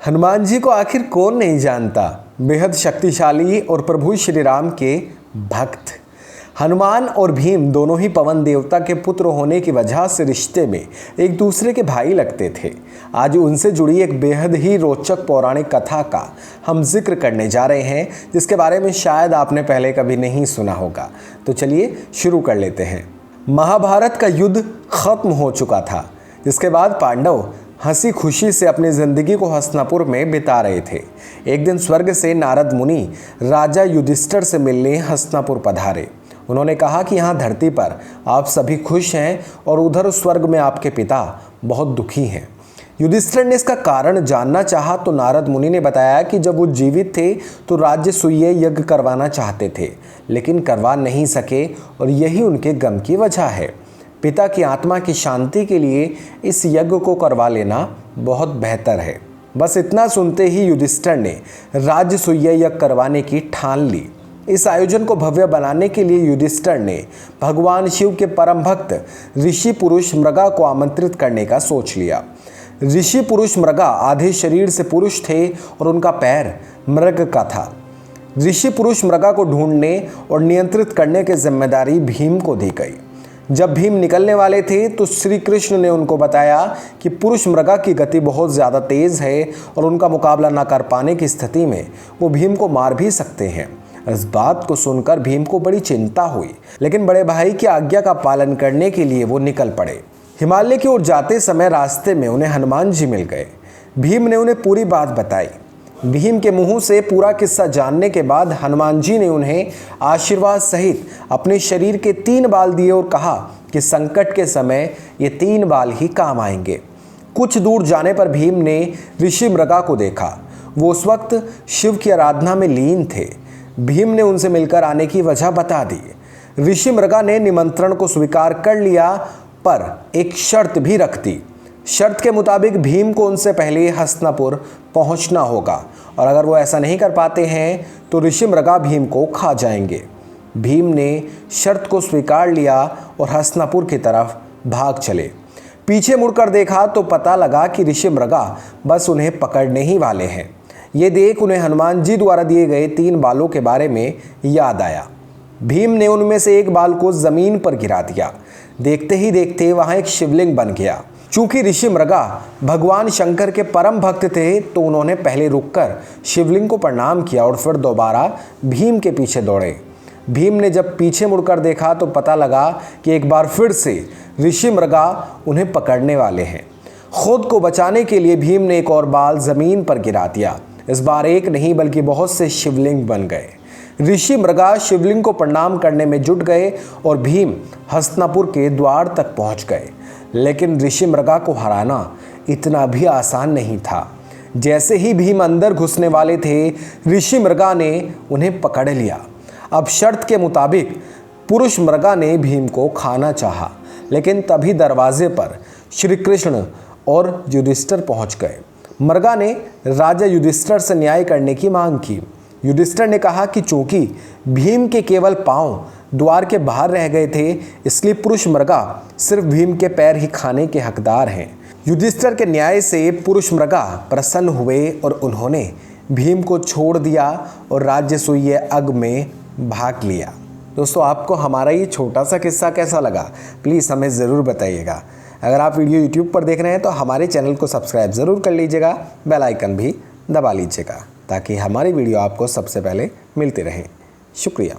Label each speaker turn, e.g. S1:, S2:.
S1: हनुमान जी को आखिर कौन नहीं जानता, बेहद शक्तिशाली और प्रभु श्री राम के भक्त। हनुमान और भीम दोनों ही पवन देवता के पुत्र होने की वजह से रिश्ते में एक दूसरे के भाई लगते थे। आज उनसे जुड़ी एक बेहद ही रोचक पौराणिक कथा का हम जिक्र करने जा रहे हैं, जिसके बारे में शायद आपने पहले कभी नहीं सुना होगा। तो चलिए शुरू कर लेते हैं। महाभारत का युद्ध खत्म हो चुका था, जिसके बाद पांडव हंसी खुशी से अपनी जिंदगी को हस्तिनापुर में बिता रहे थे। एक दिन स्वर्ग से नारद मुनि राजा युधिष्ठिर से मिलने हस्तिनापुर पधारे। उन्होंने कहा कि यहाँ धरती पर आप सभी खुश हैं और उधर स्वर्ग में आपके पिता बहुत दुखी हैं। युधिष्ठिर ने इसका कारण जानना चाहा तो नारद मुनि ने बताया कि जब वो जीवित थे तो राजसूय यज्ञ करवाना चाहते थे, लेकिन करवा नहीं सके और यही उनके गम की वजह है। पिता की आत्मा की शांति के लिए इस यज्ञ को करवा लेना बहुत बेहतर है। बस इतना सुनते ही युधिष्ठिर ने राजसूय यज्ञ करवाने की ठान ली। इस आयोजन को भव्य बनाने के लिए युधिष्ठिर ने भगवान शिव के परम भक्त ऋषि पुरुष मृगा को आमंत्रित करने का सोच लिया। ऋषि पुरुष मृगा आधे शरीर से पुरुष थे और उनका पैर मृग का था। ऋषि पुरुष मृगा को ढूंढने और नियंत्रित करने की जिम्मेदारी भीम को दी गई। जब भीम निकलने वाले थे तो श्री कृष्ण ने उनको बताया कि पुरुष मृगा की गति बहुत ज़्यादा तेज़ है और उनका मुकाबला न कर पाने की स्थिति में वो भीम को मार भी सकते हैं। इस बात को सुनकर भीम को बड़ी चिंता हुई, लेकिन बड़े भाई की आज्ञा का पालन करने के लिए वो निकल पड़े। हिमालय की ओर जाते समय रास्ते में उन्हें हनुमान जी मिल गए। भीम ने उन्हें पूरी बात बताई। भीम के मुंह से पूरा किस्सा जानने के बाद हनुमान जी ने उन्हें आशीर्वाद सहित अपने शरीर के 3 बाल दिए और कहा कि संकट के समय ये 3 बाल ही काम आएंगे। कुछ दूर जाने पर भीम ने ऋषि मृगा को देखा। वो उस वक्त शिव की आराधना में लीन थे। भीम ने उनसे मिलकर आने की वजह बता दी। ऋषि मृगा ने निमंत्रण को स्वीकार कर लिया, पर एक शर्त भी रख दी। शर्त के मुताबिक भीम को उनसे पहले हस्तिनापुर पहुंचना होगा और अगर वो ऐसा नहीं कर पाते हैं तो ऋषि मृगा भीम को खा जाएंगे। भीम ने शर्त को स्वीकार लिया और हस्तिनापुर की तरफ भाग चले। पीछे मुड़कर देखा तो पता लगा कि ऋषि मृगा बस उन्हें पकड़ने ही वाले हैं। ये देख उन्हें हनुमान जी द्वारा दिए गए 3 बालों के बारे में याद आया। भीम ने उनमें से एक बाल को जमीन पर गिरा दिया। देखते ही देखते वहां एक शिवलिंग बन गया। चूंकि ऋषि मृगा भगवान शंकर के परम भक्त थे तो उन्होंने पहले रुककर शिवलिंग को प्रणाम किया और फिर दोबारा भीम के पीछे दौड़े। भीम ने जब पीछे मुड़कर देखा तो पता लगा कि एक बार फिर से ऋषि मृगा उन्हें पकड़ने वाले हैं। खुद को बचाने के लिए भीम ने एक और बाल जमीन पर गिरा दिया। इस बार एक नहीं बल्कि बहुत से शिवलिंग बन गए। ऋषि मृगा शिवलिंग को प्रणाम करने में जुट गए और भीम हस्तिनापुर के द्वार तक पहुंच गए। लेकिन ऋषि मृगा को हराना इतना भी आसान नहीं था। जैसे ही भीम अंदर घुसने वाले थे, ऋषि मृगा ने उन्हें पकड़ लिया। अब शर्त के मुताबिक पुरुष मृगा ने भीम को खाना चाहा, लेकिन तभी दरवाजे पर श्री कृष्ण और युधिष्ठिर पहुंच गए। मृगा ने राजा युधिष्ठिर से न्याय करने की मांग की। युधिष्ठिर ने कहा कि चूंकि भीम के केवल पांव द्वार के बाहर रह गए थे, इसलिए पुरुष मृगा सिर्फ भीम के पैर ही खाने के हकदार हैं। युधिष्ठिर के न्याय से पुरुष मृगा प्रसन्न हुए और उन्होंने भीम को छोड़ दिया और राजसूय यज्ञ में भाग लिया। दोस्तों, आपको हमारा ये छोटा सा किस्सा कैसा लगा, प्लीज़ हमें ज़रूर बताइएगा। अगर आप वीडियो यूट्यूब पर देख रहे हैं तो हमारे चैनल को सब्सक्राइब ज़रूर कर लीजिएगा, बेल आइकन भी दबा लीजिएगा ताकि हमारी वीडियो आपको सबसे पहले मिलती रहे। शुक्रिया।